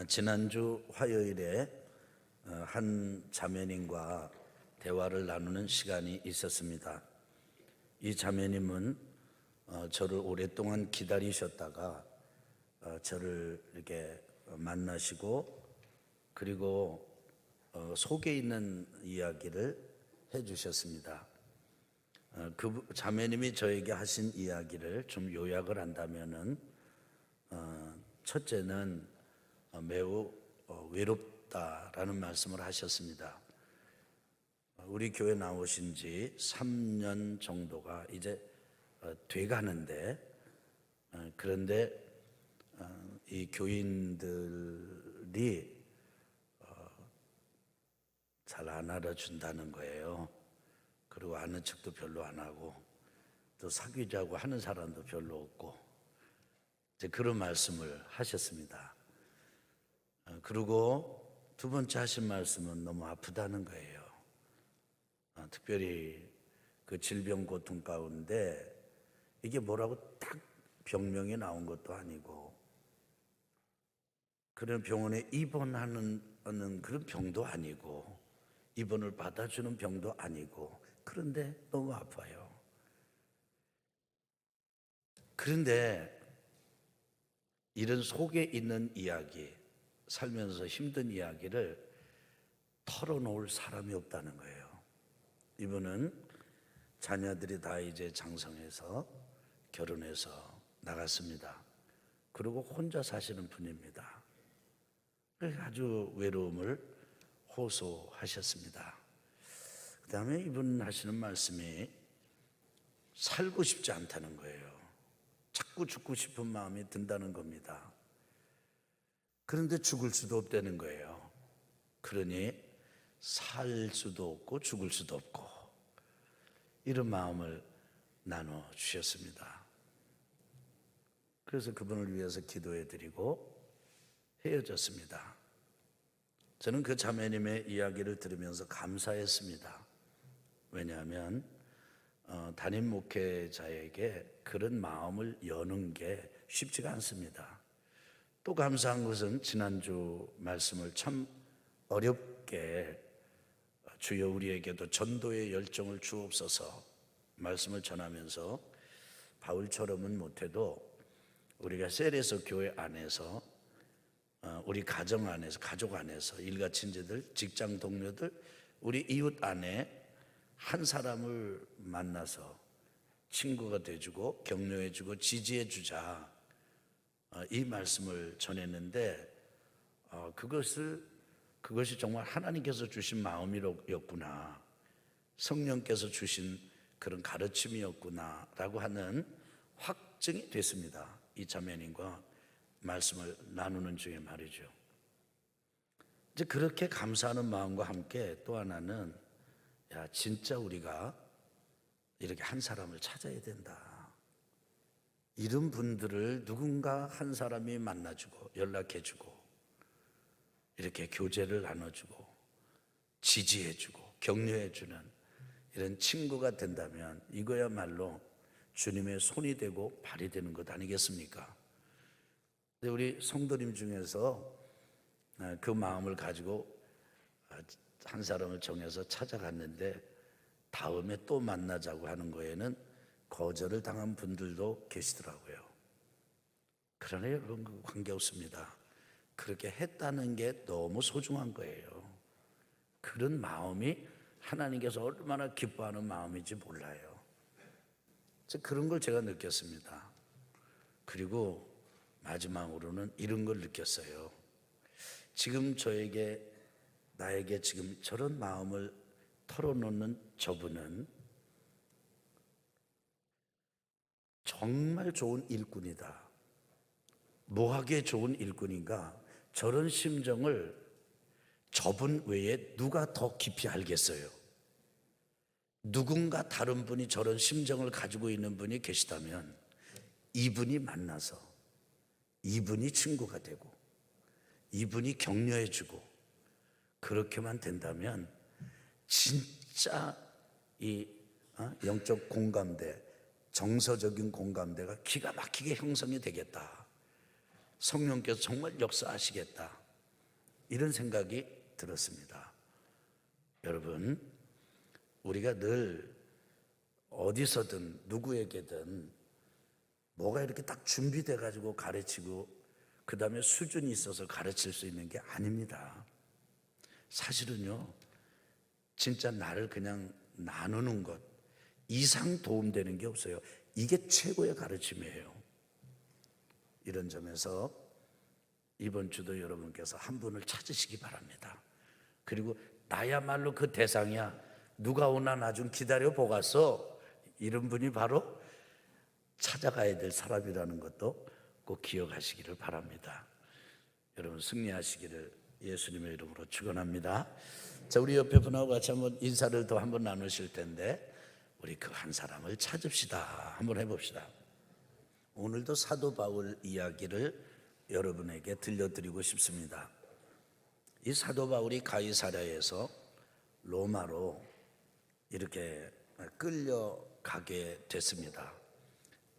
지난주 화요일에 한 자매님과 대화를 나누는 시간이 있었습니다. 이 자매님은 저를 오랫동안 기다리셨다가 저를 이렇게 만나시고 그리고 속에 있는 이야기를 해주셨습니다. 그 자매님이 저에게 하신 이야기를 좀 요약을 한다면은 첫째는 매우 외롭다라는 말씀을 하셨습니다. 우리 교회 나오신 지 3년 정도가 이제 돼가는데 그런데 이 교인들이 잘 안 알아준다는 거예요. 그리고 아는 척도 별로 안 하고 또 사귀자고 하는 사람도 별로 없고 이제 그런 말씀을 하셨습니다. 그리고 두 번째 하신 말씀은 너무 아프다는 거예요. 특별히 그 질병 고통 가운데 이게 뭐라고 딱 병명이 나온 것도 아니고 그런 병원에 입원하는 그런 병도 아니고 입원을 받아주는 병도 아니고 그런데 너무 아파요. 그런데 이런 속에 있는 이야기, 살면서 힘든 이야기를 털어놓을 사람이 없다는 거예요. 이분은 자녀들이 다 이제 장성해서 결혼해서 나갔습니다. 그리고 혼자 사시는 분입니다. 아주 외로움을 호소하셨습니다. 그 다음에 이분 하시는 말씀이 살고 싶지 않다는 거예요. 자꾸 죽고 싶은 마음이 든다는 겁니다. 그런데 죽을 수도 없다는 거예요. 그러니 살 수도 없고 죽을 수도 없고 이런 마음을 나눠주셨습니다. 그래서 그분을 위해서 기도해드리고 헤어졌습니다. 저는 그 자매님의 이야기를 들으면서 감사했습니다. 왜냐하면 담임 목회자에게 그런 마음을 여는 게 쉽지가 않습니다. 또 감사한 것은 지난주 말씀을 참 어렵게 주여 우리에게도 전도의 열정을 주옵소서 말씀을 전하면서 바울처럼은 못해도 우리가 셀에서 교회 안에서 우리 가정 안에서 가족 안에서 일가 친지들 직장 동료들 우리 이웃 안에 한 사람을 만나서 친구가 돼주고 격려해주고 지지해주자 이 말씀을 전했는데 그것이 정말 하나님께서 주신 마음이었구나 성령께서 주신 그런 가르침이었구나 라고 하는 확증이 됐습니다. 이 자매님과 말씀을 나누는 중에 말이죠. 이제 그렇게 감사하는 마음과 함께 또 하나는 진짜 우리가 이렇게 한 사람을 찾아야 된다. 이런 분들을 누군가 한 사람이 만나주고 연락해주고 이렇게 교제를 나눠주고 지지해주고 격려해주는 이런 친구가 된다면 이거야말로 주님의 손이 되고 발이 되는 것 아니겠습니까? 근데 우리 성도님 중에서 그 마음을 가지고 한 사람을 정해서 찾아갔는데 다음에 또 만나자고 하는 거에는 거절을 당한 분들도 계시더라고요. 그러나 여러분 그 관계없습니다. 그렇게 했다는 게 너무 소중한 거예요. 그런 마음이 하나님께서 얼마나 기뻐하는 마음인지 몰라요. 그런 걸 제가 느꼈습니다. 그리고 마지막으로는 이런 걸 느꼈어요. 지금 나에게 지금 저런 마음을 털어놓는 저분은 정말 좋은 일꾼이다. 뭐하기에 좋은 일꾼인가? 저런 심정을 저분 외에 누가 더 깊이 알겠어요? 누군가 다른 분이 저런 심정을 가지고 있는 분이 계시다면 이분이 만나서 이분이 친구가 되고 이분이 격려해주고 그렇게만 된다면 진짜 이 영적 공감대, 정서적인 공감대가 기가 막히게 형성이 되겠다. 성령께서 정말 역사하시겠다. 이런 생각이 들었습니다. 여러분, 우리가 늘 어디서든 누구에게든 뭐가 이렇게 딱 준비돼 가지고 가르치고 그 다음에 수준이 있어서 가르칠 수 있는 게 아닙니다. 사실은요, 진짜 나를 그냥 나누는 것 이상 도움되는 게 없어요. 이게 최고의 가르침이에요. 이런 점에서 이번 주도 여러분께서 한 분을 찾으시기 바랍니다. 그리고 나야말로 그 대상이야, 누가 오나 나 좀 기다려 보겠어, 이런 분이 바로 찾아가야 될 사람이라는 것도 꼭 기억하시기를 바랍니다. 여러분 승리하시기를 예수님의 이름으로 축원합니다. 자, 우리 옆에 분하고 같이 한번 인사를 더 한번 나누실 텐데, 우리 그 한 사람을 찾읍시다. 한번 해봅시다. 오늘도 사도 바울 이야기를 여러분에게 들려드리고 싶습니다. 이 사도 바울이 가이사랴에서 로마로 이렇게 끌려가게 됐습니다.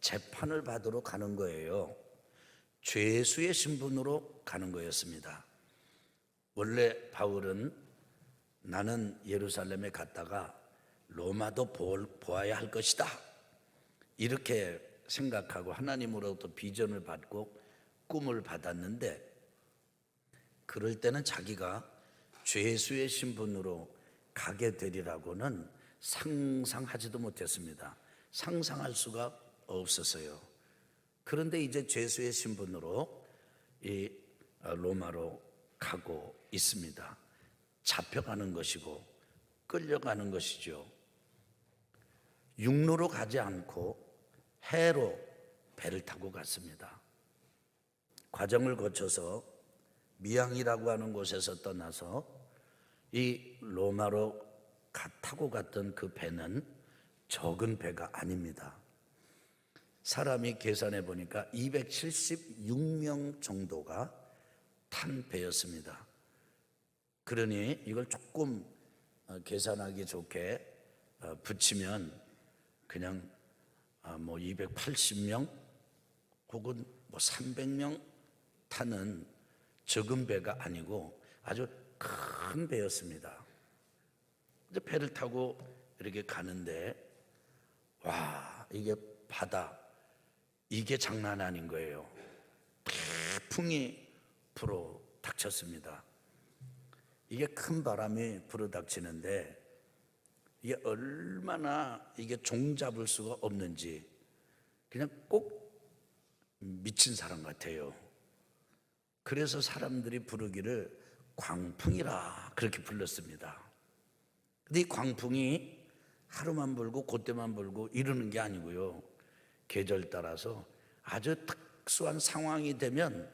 재판을 받으러 가는 거예요. 죄수의 신분으로 가는 거였습니다. 원래 바울은 나는 예루살렘에 갔다가 로마도 보아야 할 것이다, 이렇게 생각하고 하나님으로부터 비전을 받고 꿈을 받았는데, 그럴 때는 자기가 죄수의 신분으로 가게 되리라고는 상상하지도 못했습니다. 상상할 수가 없었어요. 그런데 이제 죄수의 신분으로 이 로마로 가고 있습니다. 잡혀가는 것이고 끌려가는 것이죠. 육로로 가지 않고 해로 배를 타고 갔습니다. 과정을 거쳐서 미항이라고 하는 곳에서 떠나서 이 로마로 타고 갔던 그 배는 적은 배가 아닙니다. 사람이 계산해 보니까 276명 정도가 탄 배였습니다. 그러니 이걸 조금 계산하기 좋게 붙이면 그냥 뭐 280명 혹은 뭐 300명 타는 적은 배가 아니고 아주 큰 배였습니다. 이제 배를 타고 이렇게 가는데, 와, 이게 바다, 이게 장난 아닌 거예요. 태풍이 불어 닥쳤습니다. 이게 큰 바람이 불어 닥치는데 이게 얼마나 이게 종잡을 수가 없는지 그냥 꼭 미친 사람 같아요. 그래서 사람들이 부르기를 광풍이라 그렇게 불렀습니다. 근데 이 광풍이 하루만 불고 그때만 불고 이러는 게 아니고요, 계절 따라서 아주 특수한 상황이 되면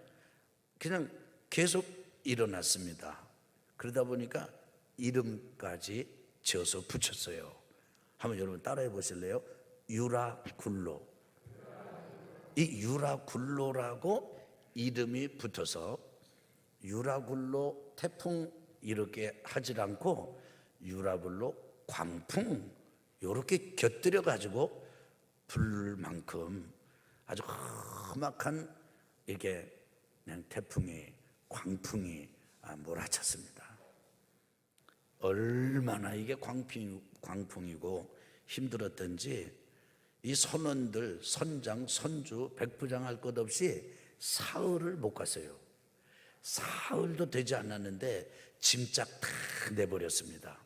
그냥 계속 일어났습니다. 그러다 보니까 이름까지 지어서 붙였어요. 한번 여러분 따라해 보실래요? 유라굴로. 이 유라굴로라고 이름이 붙어서 유라굴로 태풍 이렇게 하질 않고 유라굴로 광풍 이렇게 곁들여 가지고 불 만큼 아주 험악한 이게 그냥 태풍이, 광풍이 몰아쳤습니다. 얼마나 이게 광풍이고 힘들었던지 이 선원들, 선장, 선주, 백부장 할 것 없이 사흘을 못 갔어요. 사흘도 되지 않았는데 짐짝 다 내버렸습니다.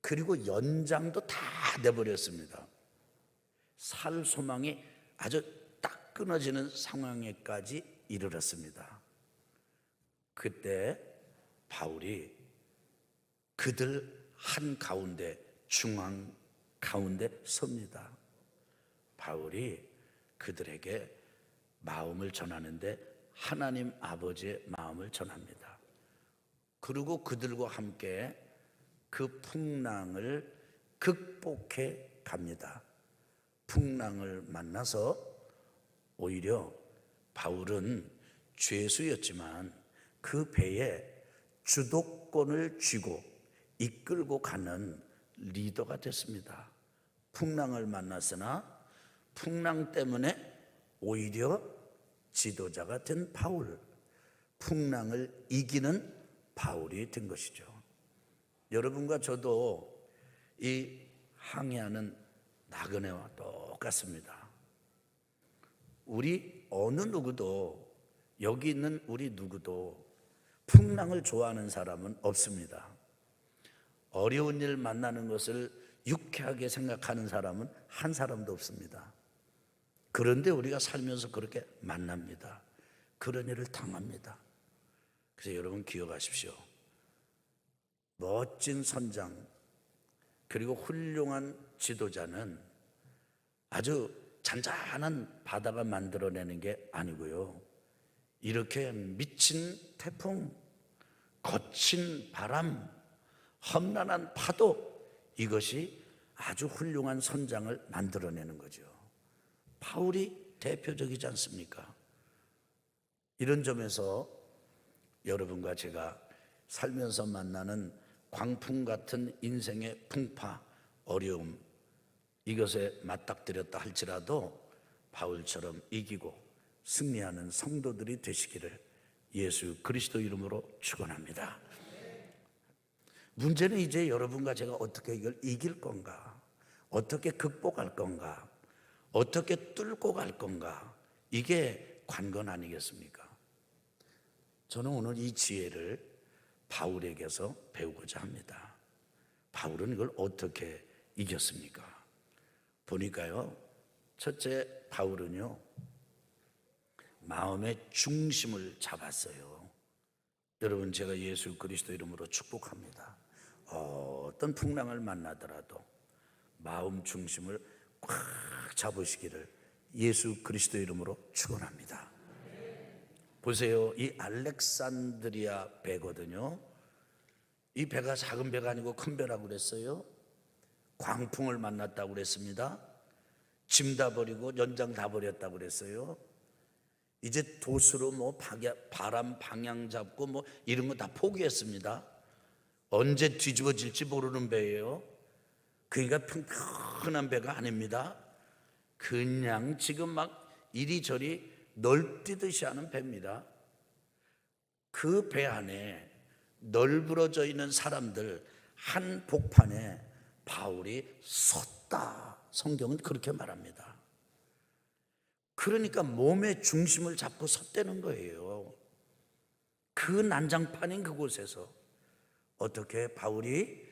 그리고 연장도 다 내버렸습니다. 살 소망이 아주 딱 끊어지는 상황에까지 이르렀습니다. 그때 바울이 그들 한가운데, 중앙 가운데 섭니다. 바울이 그들에게 마음을 전하는데 하나님 아버지의 마음을 전합니다. 그리고 그들과 함께 그 풍랑을 극복해 갑니다. 풍랑을 만나서 오히려 바울은 죄수였지만 그 배에 주도권을 쥐고 이끌고 가는 리더가 됐습니다. 풍랑을 만났으나 풍랑 때문에 오히려 지도자가 된 바울. 풍랑을 이기는 바울이 된 것이죠. 여러분과 저도 이 항해하는 나그네와 똑같습니다. 우리 어느 누구도, 여기 있는 우리 누구도 풍랑을 좋아하는 사람은 없습니다. 어려운 일 만나는 것을 유쾌하게 생각하는 사람은 한 사람도 없습니다. 그런데 우리가 살면서 그렇게 만납니다. 그런 일을 당합니다. 그래서 여러분 기억하십시오. 멋진 선장 그리고 훌륭한 지도자는 아주 잔잔한 바다가 만들어내는 게 아니고요, 이렇게 미친 태풍, 거친 바람, 험난한 파도, 이것이 아주 훌륭한 선장을 만들어내는 거죠. 바울이 대표적이지 않습니까? 이런 점에서 여러분과 제가 살면서 만나는 광풍 같은 인생의 풍파, 어려움, 이것에 맞닥뜨렸다 할지라도 바울처럼 이기고 승리하는 성도들이 되시기를 예수 그리스도 이름으로 축원합니다. 문제는 이제 여러분과 제가 어떻게 이걸 이길 건가, 어떻게 극복할 건가, 어떻게 뚫고 갈 건가, 이게 관건 아니겠습니까? 저는 오늘 이 지혜를 바울에게서 배우고자 합니다. 바울은 이걸 어떻게 이겼습니까? 보니까요, 첫째, 바울은요 마음의 중심을 잡았어요. 여러분, 제가 예수 그리스도 이름으로 축복합니다. 어떤 풍랑을 만나더라도 마음 중심을 꽉 잡으시기를 예수 그리스도 이름으로 축원합니다. 보세요, 이 알렉산드리아 배거든요. 이 배가 작은 배가 아니고 큰 배라고 그랬어요. 광풍을 만났다고 그랬습니다. 짐 다 버리고 연장 다 버렸다고 그랬어요. 이제 돛으로 바람 방향 잡고 이런 거 다 포기했습니다. 언제 뒤집어질지 모르는 배예요. 그러니까 평평한 배가 아닙니다. 그냥 지금 막 이리저리 널뛰듯이 하는 배입니다. 그 배 안에 널브러져 있는 사람들 한 복판에 바울이 섰다. 성경은 그렇게 말합니다. 그러니까 몸의 중심을 잡고 섰다는 거예요. 그 난장판인 그곳에서 어떻게 바울이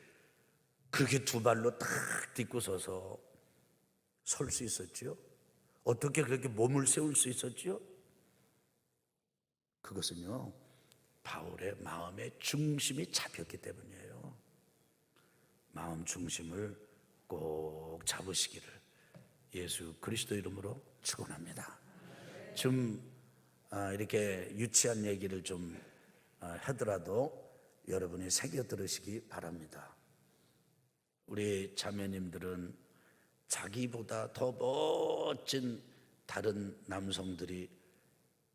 그렇게 두 발로 딱 딛고 서서 설 수 있었지요? 어떻게 그렇게 몸을 세울 수 있었지요? 그것은요, 바울의 마음의 중심이 잡혔기 때문이에요. 마음 중심을 꼭 잡으시기를 예수 그리스도 이름으로 축원합니다. 좀 이렇게 유치한 얘기를 좀 하더라도 여러분이 새겨 들으시기 바랍니다. 우리 자매님들은 자기보다 더 멋진 다른 남성들이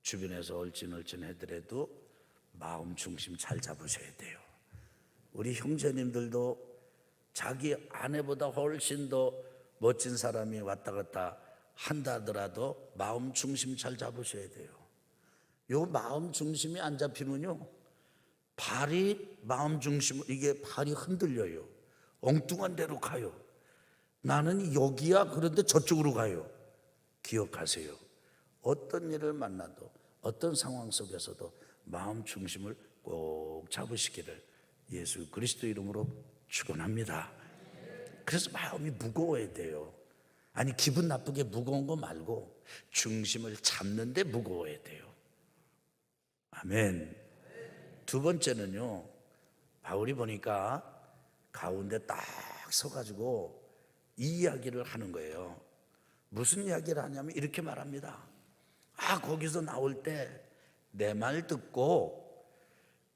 주변에서 얼씬얼씬 하더라도 마음 중심 잘 잡으셔야 돼요. 우리 형제님들도 자기 아내보다 훨씬 더 멋진 사람이 왔다 갔다 한다 하더라도 마음 중심 잘 잡으셔야 돼요. 요 마음 중심이 안 잡히면요, 발이 마음 중심, 이게 발이 흔들려요. 엉뚱한 데로 가요. 나는 여기야, 그런데 저쪽으로 가요. 기억하세요. 어떤 일을 만나도 어떤 상황 속에서도 마음 중심을 꼭 잡으시기를 예수 그리스도 이름으로 축원합니다. 그래서 마음이 무거워야 돼요. 아니, 기분 나쁘게 무거운 거 말고 중심을 잡는데 무거워야 돼요. 아멘. 두 번째는요, 바울이 보니까 가운데 딱 서가지고 이 이야기를 하는 거예요. 무슨 이야기를 하냐면 이렇게 말합니다. 거기서 나올 때 내 말 듣고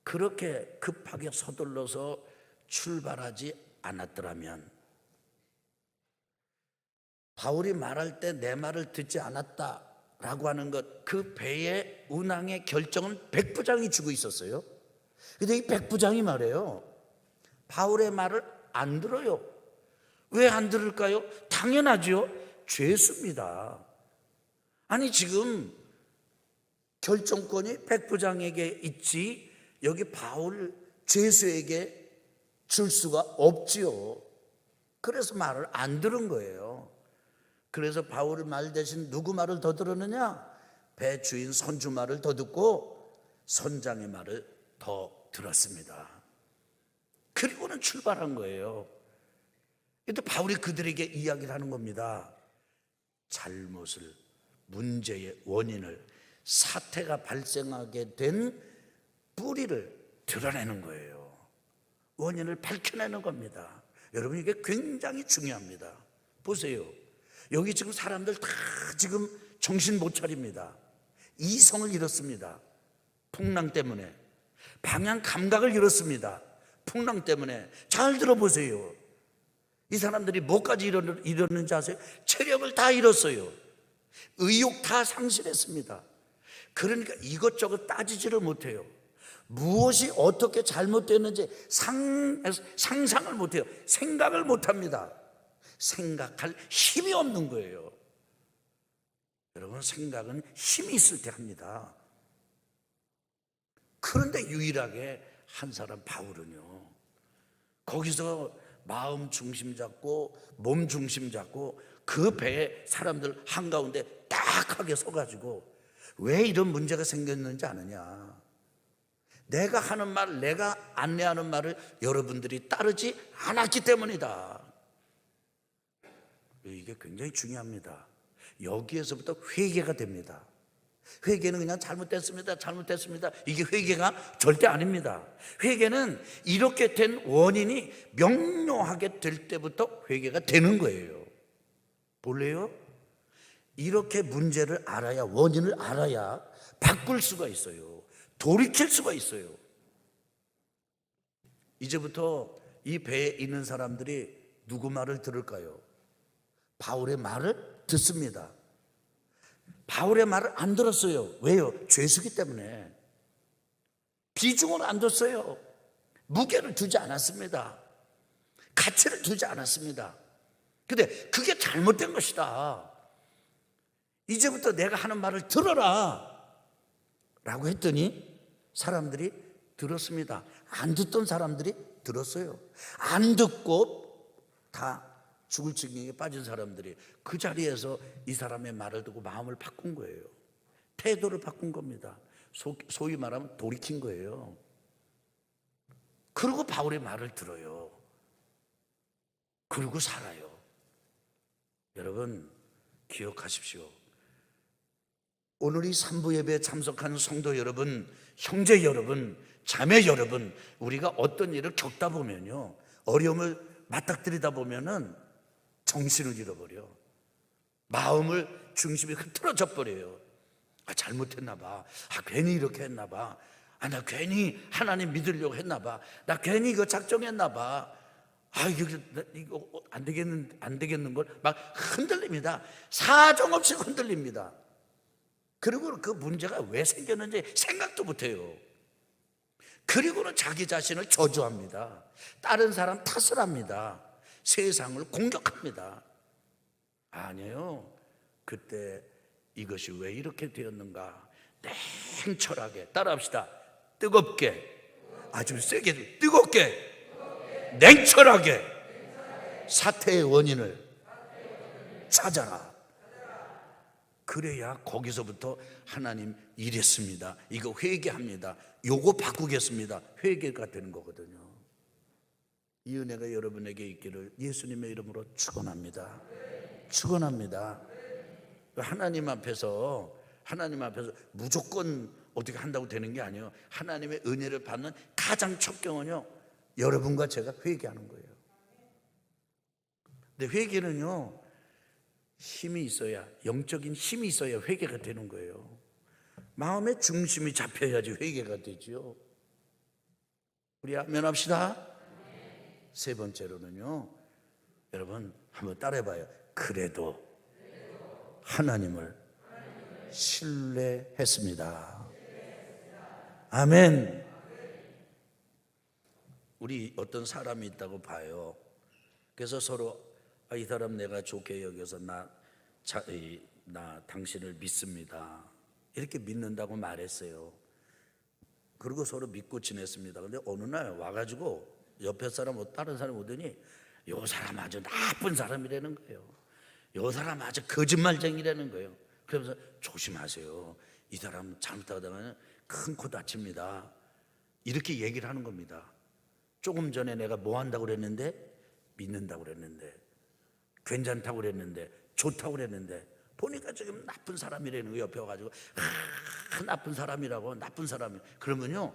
그렇게 급하게 서둘러서 출발하지 않았더라면, 바울이 말할 때 내 말을 듣지 않았다라고 하는 것, 그 배의 운항의 결정은 백부장이 주고 있었어요. 근데 이 백부장이 말해요, 바울의 말을 안 들어요. 왜 안 들을까요? 당연하죠. 죄수입니다. 아니, 지금 결정권이 백부장에게 있지 여기 바울 죄수에게 줄 수가 없지요. 그래서 말을 안 들은 거예요. 그래서 바울의 말 대신 누구 말을 더 들었느냐? 배 주인 선주 말을 더 듣고 선장의 말을 더 들었습니다. 그리고는 출발한 거예요. 이때 바울이 그들에게 이야기를 하는 겁니다. 잘못을, 문제의 원인을, 사태가 발생하게 된 뿌리를 드러내는 거예요. 원인을 밝혀내는 겁니다. 여러분, 이게 굉장히 중요합니다. 보세요. 여기 지금 사람들 다 지금 정신 못 차립니다. 이성을 잃었습니다. 풍랑 때문에. 방향 감각을 잃었습니다. 풍랑 때문에. 잘 들어보세요. 이 사람들이 뭐까지 잃었는지 아세요? 체력을 다 잃었어요. 의욕 다 상실했습니다. 그러니까 이것저것 따지지를 못해요. 무엇이 어떻게 잘못됐는지 상상을 못해요. 생각을 못합니다. 생각할 힘이 없는 거예요. 여러분, 생각은 힘이 있을 때 합니다. 그런데 유일하게 한 사람 바울은요, 거기서 마음 중심 잡고 몸 중심 잡고 그 배에 사람들 한가운데 딱 하게 서가지고 왜 이런 문제가 생겼는지 아느냐? 내가 하는 말, 내가 안내하는 말을 여러분들이 따르지 않았기 때문이다. 이게 굉장히 중요합니다. 여기에서부터 회개가 됩니다. 회개는 그냥 잘못됐습니다, 이게 회개가 절대 아닙니다. 회개는 이렇게 된 원인이 명료하게 될 때부터 회개가 되는 거예요. 볼래요? 이렇게 문제를 알아야, 원인을 알아야 바꿀 수가 있어요. 돌이킬 수가 있어요. 이제부터 이 배에 있는 사람들이 누구 말을 들을까요? 바울의 말을 듣습니다. 바울의 말을 안 들었어요. 왜요? 죄수기 때문에. 비중을 안 뒀어요. 무게를 두지 않았습니다. 가치를 두지 않았습니다. 근데 그게 잘못된 것이다. 이제부터 내가 하는 말을 들어라 라고 했더니 사람들이 들었습니다. 안 듣던 사람들이 들었어요. 안 듣고 다 죽을 지경에 빠진 사람들이 그 자리에서 이 사람의 말을 듣고 마음을 바꾼 거예요. 태도를 바꾼 겁니다. 소위 말하면 돌이킨 거예요. 그리고 바울의 말을 들어요. 그리고 살아요. 여러분, 기억하십시오. 오늘 이 3부 예배에 참석하는 성도 여러분, 형제 여러분, 자매 여러분, 우리가 어떤 일을 겪다 보면요, 어려움을 맞닥뜨리다 보면은 정신을 잃어버려. 마음을 중심이 흐트러져 버려요. 잘못했나 봐. 괜히 이렇게 했나 봐. 나 괜히 하나님 믿으려고 했나 봐. 나 괜히 이거 작정했나 봐. 이거 안 되겠는 걸 막 흔들립니다. 사정없이 흔들립니다. 그리고 그 문제가 왜 생겼는지 생각도 못해요. 그리고는 자기 자신을 저주합니다. 다른 사람 탓을 합니다. 세상을 공격합니다. 아니에요. 그때 이것이 왜 이렇게 되었는가? 냉철하게 따라합시다. 뜨겁게, 아주 세게, 뜨겁게, 냉철하게 사태의 원인을 찾아라. 그래야 거기서부터 하나님 이랬습니다, 이거 회개합니다, 요거 바꾸겠습니다, 회개가 되는 거거든요. 이 은혜가 여러분에게 있기를 예수님의 이름으로 축원합니다. 축원합니다. 하나님 앞에서 무조건 어떻게 한다고 되는 게 아니에요. 하나님의 은혜를 받는 가장 첫 경우는요, 여러분과 제가 회개하는 거예요. 근데 회개는요, 힘이 있어야, 영적인 힘이 있어야 회개가 되는 거예요. 마음의 중심이 잡혀야지 회개가 되죠. 우리 아멘 합시다. 세 번째로는요, 여러분 한번 따라해봐요. 그래도 하나님을 신뢰했습니다. 아멘. 우리 어떤 사람이 있다고 봐요. 그래서 서로 이 사람 내가 좋게 여겨서 나 당신을 믿습니다. 이렇게 믿는다고 말했어요. 그리고 서로 믿고 지냈습니다. 근데 어느 날 와가지고 옆에 사람, 다른 사람이 오더니 요 사람 아주 나쁜 사람이라는 거예요. 요 사람 아주 거짓말쟁이라는 거예요. 그러면서 조심하세요. 이 사람 잘못하다가 큰 코 다칩니다. 이렇게 얘기를 하는 겁니다. 조금 전에 내가 뭐 한다고 그랬는데, 믿는다고 그랬는데, 괜찮다고 그랬는데, 좋다고 그랬는데, 보니까 지금 나쁜 사람이라는 거 옆에 와가지고 나쁜 사람이라고, 나쁜 사람이. 그러면요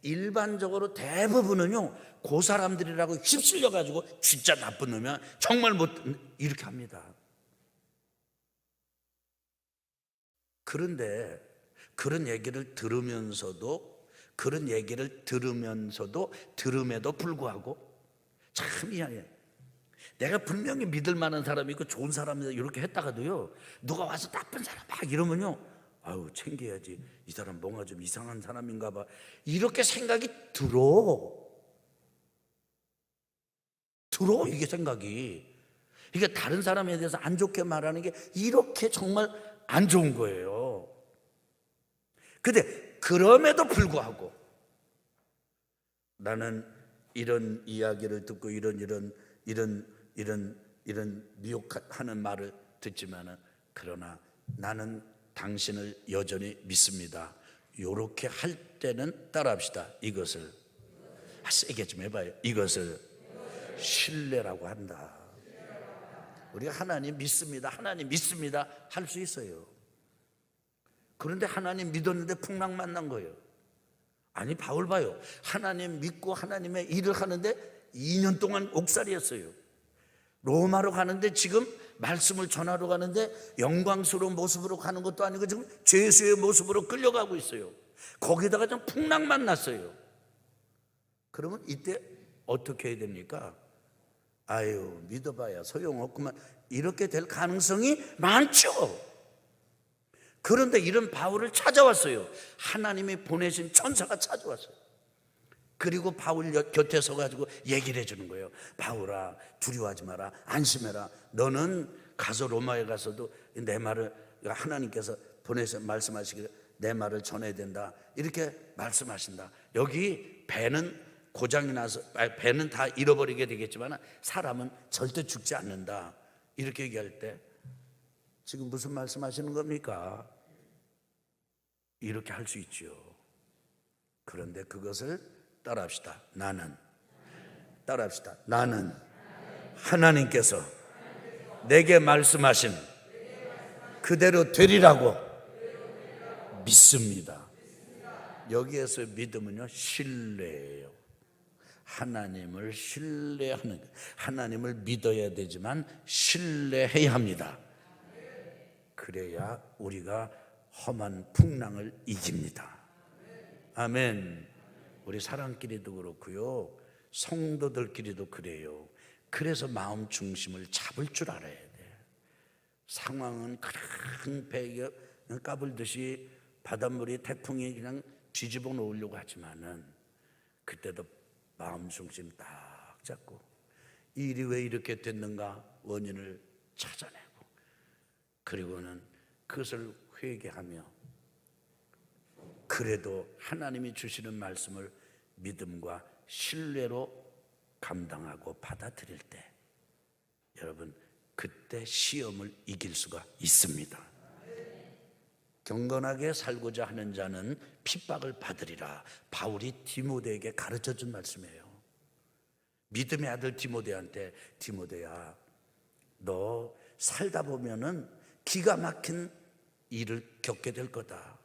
일반적으로 대부분은요 그 사람들이라고 휩쓸려가지고 진짜 나쁜 놈이야, 정말 못, 이렇게 합니다. 그런데 그런 얘기를 들으면서도 들음에도 불구하고 참 이상해. 내가 분명히 믿을 만한 사람이 있고 좋은 사람이다 이렇게 했다가도요 누가 와서 나쁜 사람 막 이러면요, 아유 챙겨야지, 이 사람 뭔가 좀 이상한 사람인가 봐, 이렇게 생각이 들어 이게 생각이. 그러니까 다른 사람에 대해서 안 좋게 말하는 게 이렇게 정말 안 좋은 거예요. 근데 그럼에도 불구하고 나는 이런 이야기를 듣고 이런 미혹하는 말을 듣지만은, 그러나 나는 당신을 여전히 믿습니다. 요렇게 할 때는 따라합시다. 이것을 세게 좀 해봐요. 이것을 신뢰라고 한다. 우리가 하나님 믿습니다, 하나님 믿습니다 할 수 있어요. 그런데 하나님 믿었는데 풍랑 만난 거예요. 아니 바울 봐요. 하나님 믿고 하나님의 일을 하는데 2년 동안 옥살이였어요. 로마로 가는데 지금 말씀을 전하러 가는데 영광스러운 모습으로 가는 것도 아니고 지금 죄수의 모습으로 끌려가고 있어요. 거기다가 좀 풍랑 만났어요. 그러면 이때 어떻게 해야 됩니까? 아유 믿어봐야 소용없구만, 이렇게 될 가능성이 많죠. 그런데 이런 바울을 찾아왔어요. 하나님이 보내신 천사가 찾아왔어요. 그리고 바울 곁에 서가지고 얘기를 해주는 거예요. 바울아 두려워하지 마라, 안심해라. 너는 가서 로마에 가서도 내 말을, 하나님께서 보내서 말씀하시기를 내 말을 전해야 된다, 이렇게 말씀하신다. 여기 배는 고장이 나서 배는 다 잃어버리게 되겠지만 사람은 절대 죽지 않는다, 이렇게 얘기할 때 지금 무슨 말씀하시는 겁니까? 이렇게 할 수 있죠. 그런데 그것을 따라합시다. 따라합시다. 나는 하나님께서 내게 말씀하신 그대로 되리라고 믿습니다. 여기에서 믿음은요 신뢰예요. 하나님을 신뢰하는, 하나님을 믿어야 되지만 신뢰해야 합니다. 그래야 우리가 험한 풍랑을 이깁니다. 아멘. 우리 사람끼리도 그렇고요, 성도들끼리도 그래요. 그래서 마음 중심을 잡을 줄 알아야 돼. 상황은 큰 배에 까불듯이 바닷물이 태풍이 그냥 뒤집어 놓으려고 하지만은 그때도 마음 중심 딱 잡고 이 일이 왜 이렇게 됐는가 원인을 찾아내고, 그리고는 그것을 회개하며 그래도 하나님이 주시는 말씀을 믿음과 신뢰로 감당하고 받아들일 때 여러분 그때 시험을 이길 수가 있습니다. 경건하게 살고자 하는 자는 핍박을 받으리라. 바울이 디모데에게 가르쳐준 말씀이에요. 믿음의 아들 디모데한테, 디모데야 너 살다 보면은 기가 막힌 일을 겪게 될 거다.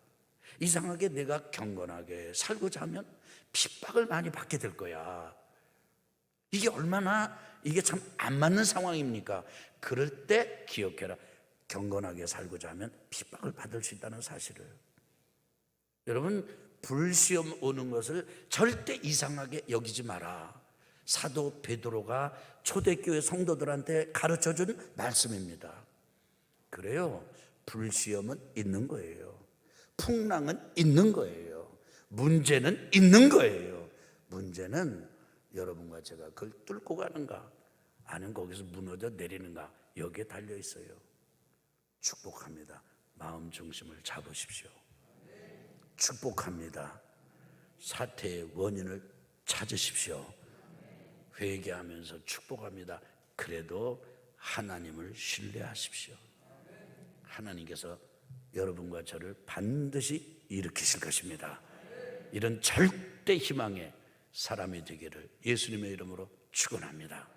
이상하게 내가 경건하게 살고자 하면 핍박을 많이 받게 될 거야. 이게 얼마나 이게 참 안 맞는 상황입니까? 그럴 때 기억해라. 경건하게 살고자 하면 핍박을 받을 수 있다는 사실을. 여러분 불시험 오는 것을 절대 이상하게 여기지 마라. 사도 베드로가 초대교회 성도들한테 가르쳐준 말씀입니다. 그래요. 불시험은 있는 거예요. 풍랑은 있는 거예요. 문제는 있는 거예요. 문제는 여러분과 제가 그걸 뚫고 가는가 아니면 거기서 무너져 내리는가, 여기에 달려 있어요. 축복합니다. 마음 중심을 잡으십시오. 축복합니다. 사태의 원인을 찾으십시오. 회개하면서 축복합니다. 그래도 하나님을 신뢰하십시오. 하나님께서 여러분과 저를 반드시 일으키실 것입니다. 이런 절대 희망의 사람이 되기를 예수님의 이름으로 축원합니다.